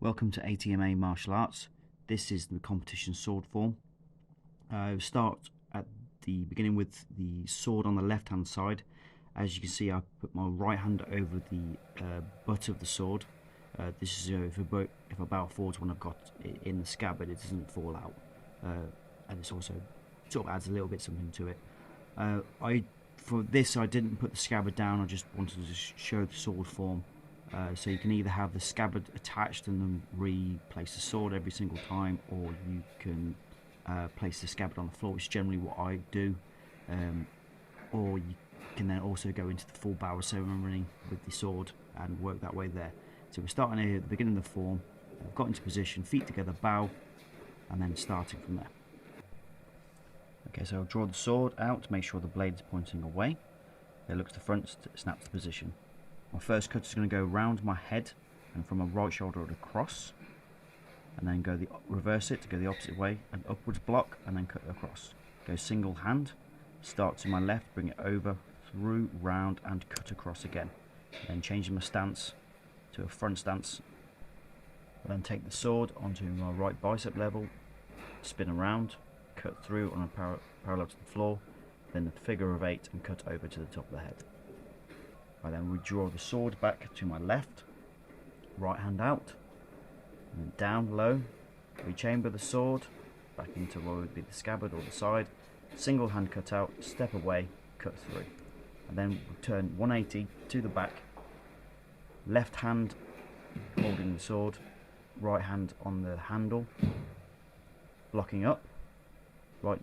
Welcome to ATMA Martial Arts. This is the competition sword form. Start at the beginning with the sword on the left hand side. As you can see, I put my right hand over the butt of the sword. This is if I bow forwards when I've got it in the scabbard, it doesn't fall out. And it's also sort of adds a little bit something to it. For this I didn't put the scabbard down, I just wanted to show the sword form. So you can either have the scabbard attached and then replace the sword every single time, or you can place the scabbard on the floor, which is generally what I do. Or you can then also go into the full bow ceremony with the sword and work that way there. So we're starting here at the beginning of the form. I've got into position, feet together, bow, and then starting from there. Okay, so I'll draw the sword out to make sure the blade is pointing away. It looks to front, snaps to position. My first cut is going to go round my head and from my right shoulder across, and then reverse it to go the opposite way, and upwards block and then cut across. Go single hand, start to my left, bring it over, through, round and cut across again. Then changing my stance to a front stance. Then take the sword onto my right bicep level, spin around, cut through on a parallel to the floor, then the figure of 8 and cut over to the top of the head. I then redraw the sword back to my left, right hand out, and then down low, rechamber the sword, back into what would be the scabbard or the side, single hand cut out, step away, cut through. And then turn 180 to the back, left hand holding the sword, right hand on the handle, blocking up, right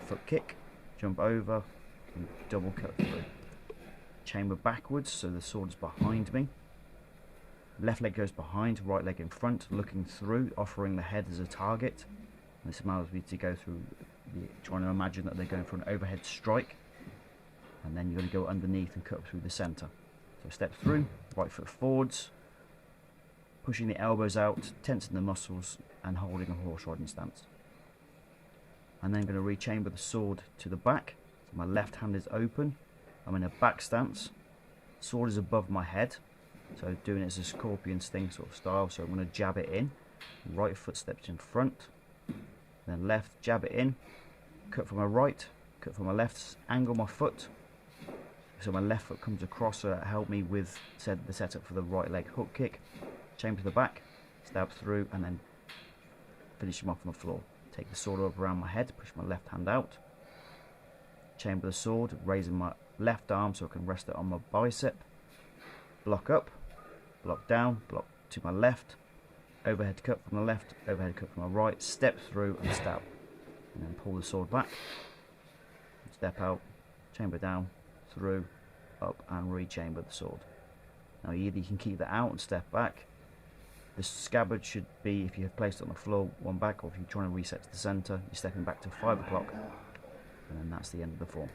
foot kick, jump over, and double cut through. Chamber backwards so the sword is behind me. Left leg goes behind, right leg in front, looking through, offering the head as a target. And this allows me to go through, trying to imagine that they're going for an overhead strike. And then you're going to go underneath and cut through the centre. So step through, right foot forwards, pushing the elbows out, tensing the muscles and holding a horse riding stance. I'm then going to rechamber the sword to the back. So my left hand is open. I'm in a back stance, sword is above my head, so doing it as a scorpion sting sort of style, so I'm going to jab it in, right foot steps in front, then left, jab it in, cut from my right, cut from my left, angle my foot, so my left foot comes across, so that helped me with the setup for the right leg hook kick, chamber to the back, stab through, and then finish him off on the floor. Take the sword up around my head, push my left hand out, chamber the sword, raising my left arm so I can rest it on my bicep, block up, block down, block to my left, overhead cut from the left, overhead cut from my right, step through and stab, and then pull the sword back, step out, chamber down, through, up and rechamber the sword. Now either you can keep that out and step back. The scabbard should be, if you have placed it on the floor, one back, or if you're trying to reset to the centre, you're stepping back to 5 o'clock, and then that's the end of the form.